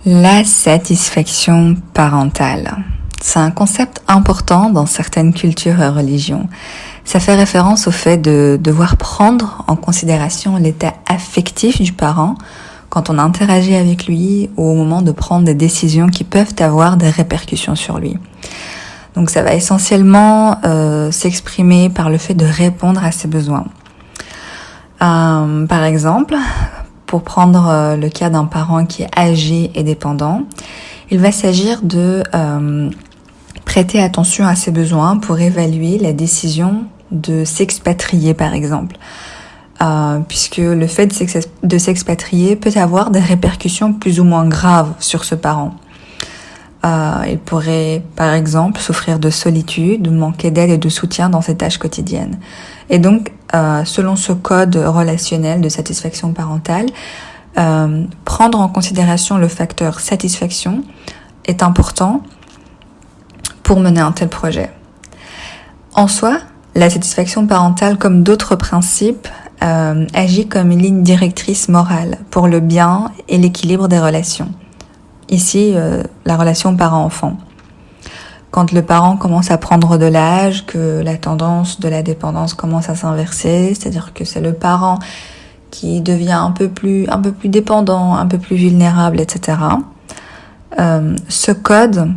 La satisfaction parentale. C'est un concept important dans certaines cultures et religions. Ça fait référence au fait de devoir prendre en considération l'état affectif du parent quand on interagit avec lui ou au moment de prendre des décisions qui peuvent avoir des répercussions sur lui. Donc ça va essentiellement s'exprimer par le fait de répondre à ses besoins. Par exemple, pour prendre le cas d'un parent qui est âgé et dépendant, il va s'agir de prêter attention à ses besoins pour évaluer la décision de s'expatrier, par exemple. Puisque le fait de s'expatrier peut avoir des répercussions plus ou moins graves sur ce parent. Il pourrait, par exemple, souffrir de solitude ou manquer d'aide et de soutien dans ses tâches quotidiennes. Et donc, selon ce code relationnel de satisfaction parentale, prendre en considération le facteur satisfaction est important pour mener un tel projet. En soi, la satisfaction parentale, comme d'autres principes, agit comme une ligne directrice morale pour le bien et l'équilibre des relations. Ici, la relation parent-enfant. Quand le parent commence à prendre de l'âge, que la tendance de la dépendance commence à s'inverser, c'est-à-dire que c'est le parent qui devient un peu plus dépendant, un peu plus vulnérable, etc. Ce code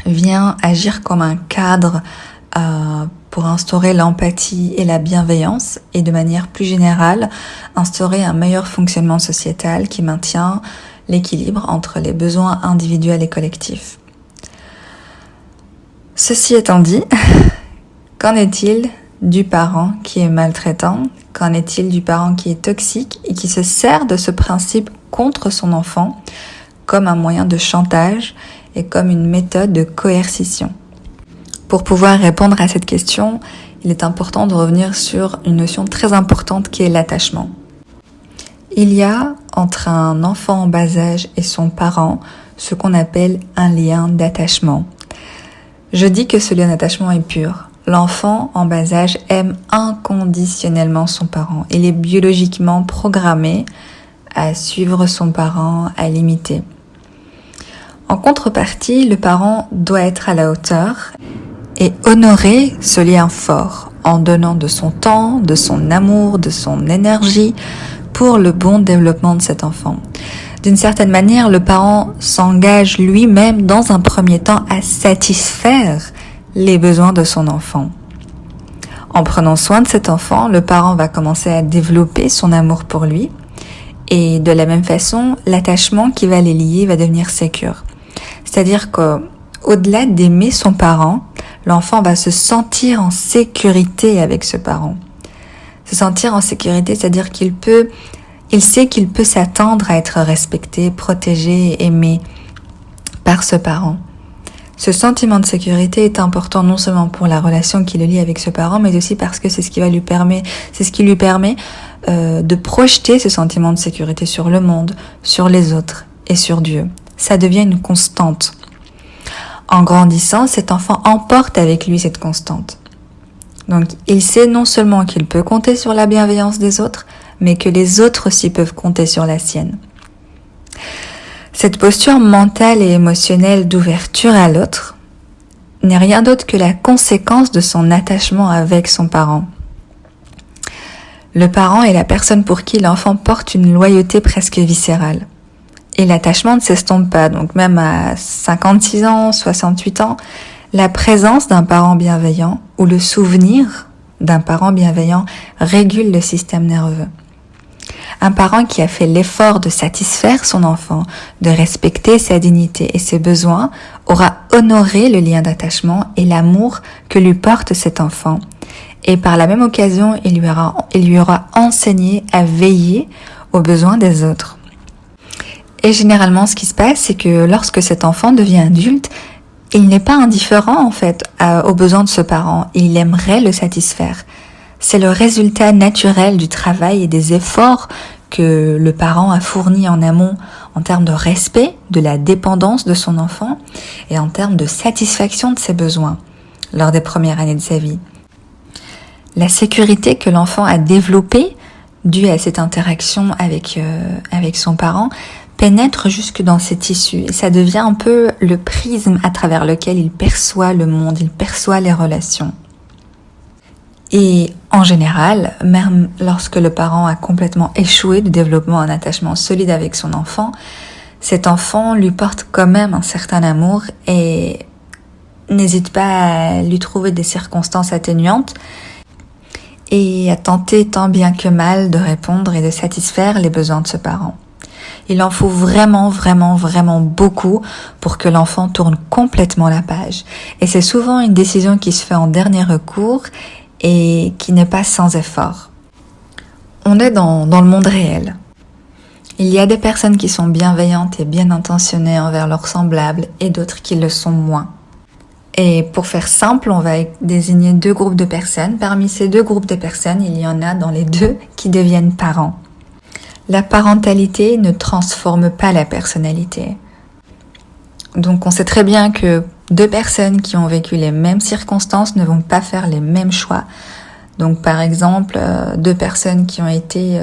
vient agir comme un cadre pour instaurer l'empathie et la bienveillance et de manière plus générale, instaurer un meilleur fonctionnement sociétal qui maintient l'équilibre entre les besoins individuels et collectifs. Ceci étant dit, qu'en est-il du parent qui est maltraitant? Qu'en est-il du parent qui est toxique et qui se sert de ce principe contre son enfant comme un moyen de chantage et comme une méthode de coercition? Pour pouvoir répondre à cette question, il est important de revenir sur une notion très importante qui est l'attachement. Il y a entre un enfant en bas âge et son parent ce qu'on appelle un lien d'attachement. Je dis que ce lien d'attachement est pur. L'enfant en bas âge aime inconditionnellement son parent. Il est biologiquement programmé à suivre son parent, à l'imiter. En contrepartie, le parent doit être à la hauteur et honorer ce lien fort en donnant de son temps, de son amour, de son énergie pour le bon développement de cet enfant. D'une certaine manière, le parent s'engage lui-même dans un premier temps à satisfaire les besoins de son enfant. En prenant soin de cet enfant, le parent va commencer à développer son amour pour lui et de la même façon, l'attachement qui va les lier va devenir sécure. C'est-à-dire qu'au-delà d'aimer son parent, l'enfant va se sentir en sécurité avec ce parent. Se sentir en sécurité, c'est-à-dire il sait qu'il peut s'attendre à être respecté, protégé, aimé par ce parent. Ce sentiment de sécurité est important non seulement pour la relation qui le lie avec ce parent, mais aussi parce que c'est ce qui lui permet de projeter ce sentiment de sécurité sur le monde, sur les autres et sur Dieu. Ça devient une constante. En grandissant, cet enfant emporte avec lui cette constante. Donc, il sait non seulement qu'il peut compter sur la bienveillance des autres, mais que les autres aussi peuvent compter sur la sienne. Cette posture mentale et émotionnelle d'ouverture à l'autre n'est rien d'autre que la conséquence de son attachement avec son parent. Le parent est la personne pour qui l'enfant porte une loyauté presque viscérale. Et l'attachement ne s'estompe pas, donc même à 56 ans, 68 ans, la présence d'un parent bienveillant ou le souvenir d'un parent bienveillant régule le système nerveux. Un parent qui a fait l'effort de satisfaire son enfant, de respecter sa dignité et ses besoins, aura honoré le lien d'attachement et l'amour que lui porte cet enfant. Et par la même occasion, il lui aura enseigné à veiller aux besoins des autres. Et généralement, ce qui se passe, c'est que lorsque cet enfant devient adulte, il n'est pas indifférent en fait aux besoins de ce parent. Il aimerait le satisfaire. C'est le résultat naturel du travail et des efforts que le parent a fournis en amont en termes de respect de la dépendance de son enfant et en termes de satisfaction de ses besoins lors des premières années de sa vie. La sécurité que l'enfant a développée due à cette interaction avec son parent pénètre jusque dans ses tissus et ça devient un peu le prisme à travers lequel il perçoit le monde, il perçoit les relations. Et en général, même lorsque le parent a complètement échoué de développement un attachement solide avec son enfant, cet enfant lui porte quand même un certain amour et n'hésite pas à lui trouver des circonstances atténuantes et à tenter tant bien que mal de répondre et de satisfaire les besoins de ce parent. Il en faut vraiment beaucoup pour que l'enfant tourne complètement la page. Et c'est souvent une décision qui se fait en dernier recours et qui n'est pas sans effort. On est dans le monde réel. Il y a des personnes qui sont bienveillantes et bien intentionnées envers leurs semblables et d'autres qui le sont moins. Et pour faire simple, on va désigner 2 groupes de personnes. Parmi ces 2 groupes de personnes, il y en a dans les 2 qui deviennent parents. La parentalité ne transforme pas la personnalité. Donc on sait très bien que 2 personnes qui ont vécu les mêmes circonstances ne vont pas faire les mêmes choix. Donc par exemple, 2 personnes qui ont été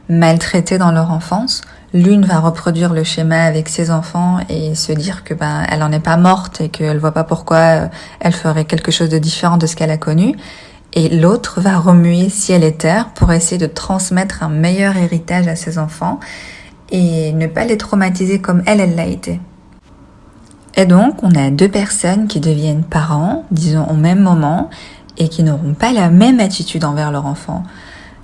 maltraitées dans leur enfance, l'une va reproduire le schéma avec ses enfants et se dire que elle en est pas morte et qu'elle voit pas pourquoi elle ferait quelque chose de différent de ce qu'elle a connu. Et l'autre va remuer ciel et terre pour essayer de transmettre un meilleur héritage à ses enfants et ne pas les traumatiser comme elle l'a été. Et donc, on a 2 personnes qui deviennent parents, disons au même moment, et qui n'auront pas la même attitude envers leur enfant.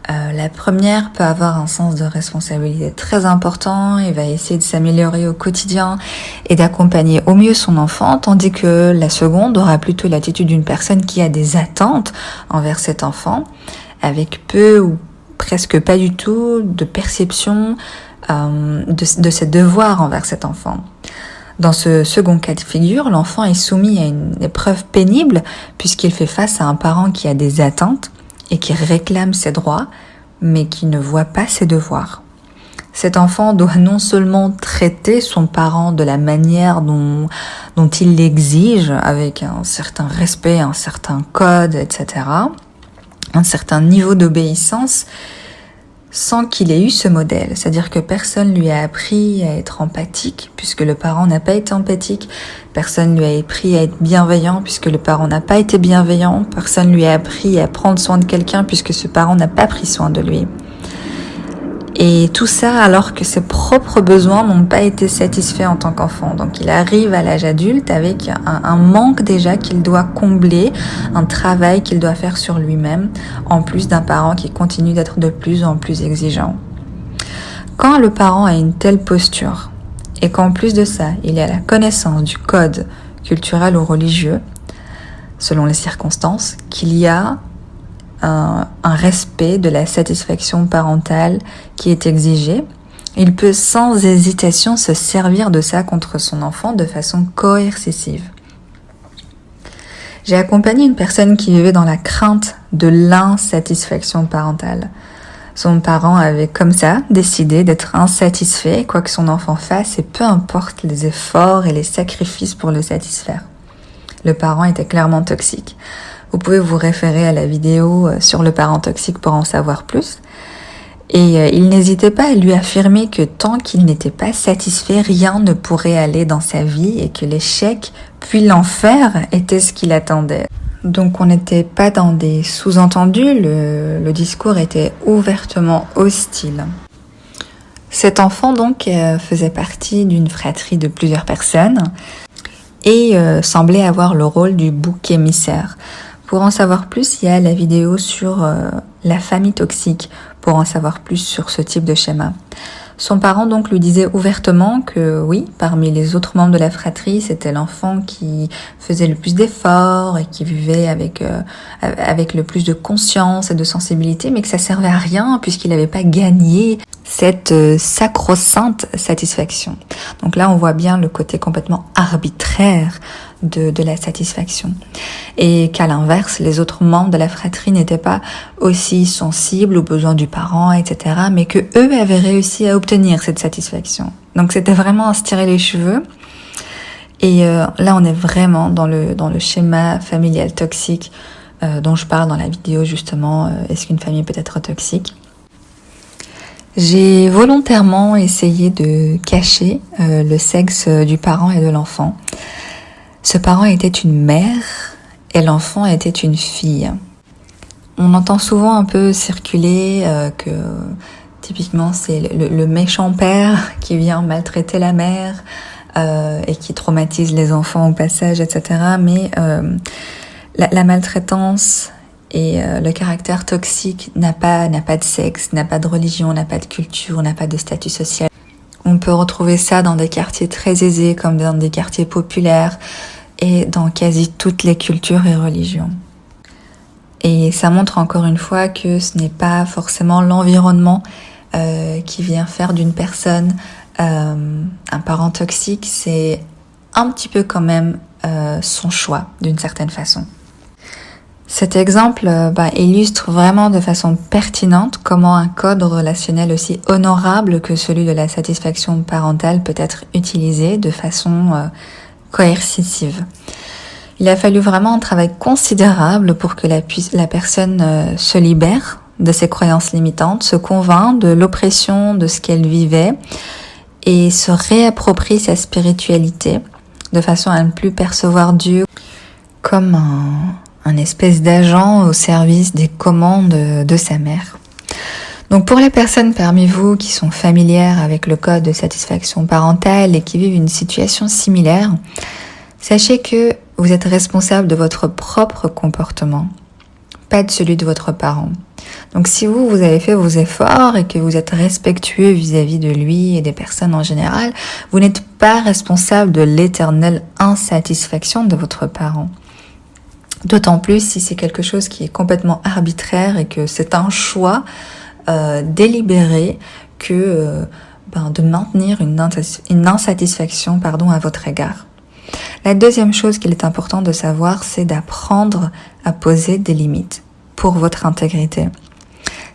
La première peut avoir un sens de responsabilité très important et va essayer de s'améliorer au quotidien et d'accompagner au mieux son enfant, tandis que la seconde aura plutôt l'attitude d'une personne qui a des attentes envers cet enfant, avec peu ou presque pas du tout de perception de ses devoirs envers cet enfant. Dans ce second cas de figure, l'enfant est soumis à une épreuve pénible puisqu'il fait face à un parent qui a des attentes et qui réclame ses droits, mais qui ne voit pas ses devoirs. Cet enfant doit non seulement traiter son parent de la manière dont il l'exige, avec un certain respect, un certain code, etc., un certain niveau d'obéissance, sans qu'il ait eu ce modèle. C'est-à-dire que personne lui a appris à être empathique, puisque le parent n'a pas été empathique. Personne lui a appris à être bienveillant, puisque le parent n'a pas été bienveillant. Personne lui a appris à prendre soin de quelqu'un, puisque ce parent n'a pas pris soin de lui. Et tout ça alors que ses propres besoins n'ont pas été satisfaits en tant qu'enfant. Donc il arrive à l'âge adulte avec un manque déjà qu'il doit combler, un travail qu'il doit faire sur lui-même, en plus d'un parent qui continue d'être de plus en plus exigeant. Quand le parent a une telle posture, et qu'en plus de ça, il a la connaissance du code culturel ou religieux, selon les circonstances, qu'il y a un respect de la satisfaction parentale qui est exigé, il peut sans hésitation se servir de ça contre son enfant de façon coercitive. J'ai accompagné une personne qui vivait dans la crainte de l'insatisfaction parentale. Son parent avait comme ça décidé d'être insatisfait quoi que son enfant fasse et peu importe les efforts et les sacrifices pour le satisfaire. Le parent était clairement toxique. Vous pouvez vous référer à la vidéo sur le parent toxique pour en savoir plus. Et il n'hésitait pas à lui affirmer que tant qu'il n'était pas satisfait, rien ne pourrait aller dans sa vie et que l'échec puis l'enfer était ce qu'il attendait. Donc on n'était pas dans des sous-entendus, le discours était ouvertement hostile. Cet enfant donc faisait partie d'une fratrie de plusieurs personnes et semblait avoir le rôle du bouc émissaire. Pour en savoir plus, il y a la vidéo sur la famille toxique, pour en savoir plus sur ce type de schéma. Son parent donc lui disait ouvertement que oui, parmi les autres membres de la fratrie, c'était l'enfant qui faisait le plus d'efforts et qui vivait avec le plus de conscience et de sensibilité, mais que ça servait à rien puisqu'il n'avait pas gagné cette sacro-sainte satisfaction. Donc là, on voit bien le côté complètement arbitraire de la satisfaction. Et qu'à l'inverse, les autres membres de la fratrie n'étaient pas aussi sensibles aux besoins du parent, etc., mais que eux avaient réussi à obtenir cette satisfaction. Donc c'était vraiment à se tirer les cheveux. Et là, on est vraiment dans le schéma familial toxique dont je parle dans la vidéo justement. Est-ce qu'une famille peut être toxique ? J'ai volontairement essayé de cacher le sexe du parent et de l'enfant. Ce parent était une mère et l'enfant était une fille. On entend souvent un peu circuler que typiquement c'est le méchant père qui vient maltraiter la mère et qui traumatise les enfants au passage, etc. Mais la maltraitance et le caractère toxique n'a pas de sexe, n'a pas de religion, n'a pas de culture, n'a pas de statut social. On peut retrouver ça dans des quartiers très aisés comme dans des quartiers populaires et dans quasi toutes les cultures et religions. Et ça montre encore une fois que ce n'est pas forcément l'environnement qui vient faire d'une personne un parent toxique, c'est un petit peu quand même son choix d'une certaine façon. Cet exemple illustre vraiment de façon pertinente comment un code relationnel aussi honorable que celui de la satisfaction parentale peut être utilisé de façon coercitive. Il a fallu vraiment un travail considérable pour que la personne se libère de ses croyances limitantes, se convainc de l'oppression de ce qu'elle vivait et se réapproprie sa spiritualité de façon à ne plus percevoir Dieu comme un espèce d'agent au service des commandes de sa mère. Donc pour les personnes parmi vous qui sont familières avec le code de satisfaction parentale et qui vivent une situation similaire, sachez que vous êtes responsable de votre propre comportement, pas de celui de votre parent. Donc si vous avez fait vos efforts et que vous êtes respectueux vis-à-vis de lui et des personnes en général, vous n'êtes pas responsable de l'éternelle insatisfaction de votre parent. D'autant plus si c'est quelque chose qui est complètement arbitraire et que c'est un choix délibéré que de maintenir une insatisfaction à votre égard. La deuxième chose qu'il est important de savoir, c'est d'apprendre à poser des limites pour votre intégrité.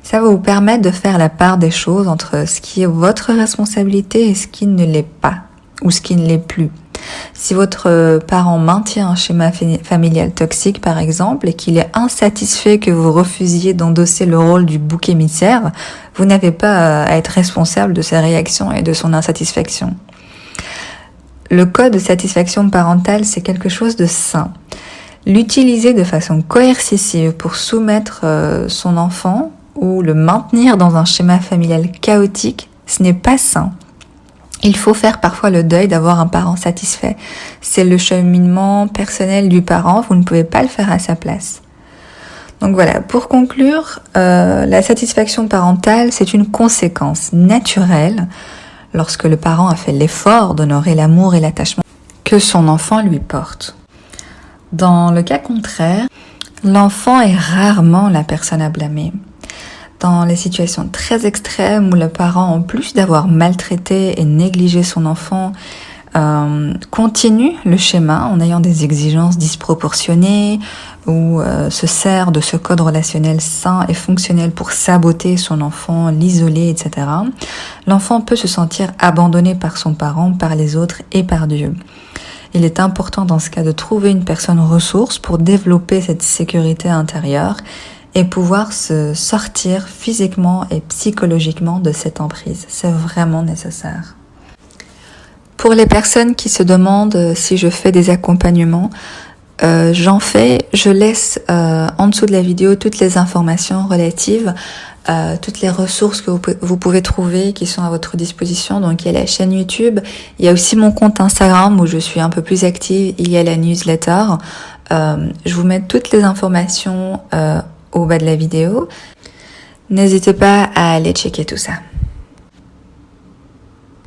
Ça va vous permettre de faire la part des choses entre ce qui est votre responsabilité et ce qui ne l'est pas, ou ce qui ne l'est plus. Si votre parent maintient un schéma familial toxique, par exemple, et qu'il est insatisfait que vous refusiez d'endosser le rôle du bouc émissaire, vous n'avez pas à être responsable de ses réactions et de son insatisfaction. Le code de satisfaction parentale, c'est quelque chose de sain. L'utiliser de façon coercitive pour soumettre son enfant ou le maintenir dans un schéma familial chaotique, ce n'est pas sain. Il faut faire parfois le deuil d'avoir un parent satisfait. C'est le cheminement personnel du parent, vous ne pouvez pas le faire à sa place. Donc voilà, pour conclure, la satisfaction parentale, c'est une conséquence naturelle lorsque le parent a fait l'effort d'honorer l'amour et l'attachement que son enfant lui porte. Dans le cas contraire, l'enfant est rarement la personne à blâmer. Dans les situations très extrêmes où le parent, en plus d'avoir maltraité et négligé son enfant, continue le schéma en ayant des exigences disproportionnées ou se sert de ce code relationnel sain et fonctionnel pour saboter son enfant, l'isoler, etc. L'enfant peut se sentir abandonné par son parent, par les autres et par Dieu. Il est important dans ce cas de trouver une personne ressource pour développer cette sécurité intérieure et pouvoir se sortir physiquement et psychologiquement de cette emprise. C'est vraiment nécessaire. Pour les personnes qui se demandent si je fais des accompagnements, j'en fais. Je laisse en dessous de la vidéo toutes les informations relatives, toutes les ressources que vous pouvez trouver qui sont à votre disposition. Donc il y a la chaîne YouTube, il y a aussi mon compte Instagram où je suis un peu plus active, il y a la newsletter. Je vous mets toutes les informations au bas de la vidéo. N'hésitez pas à aller checker tout ça.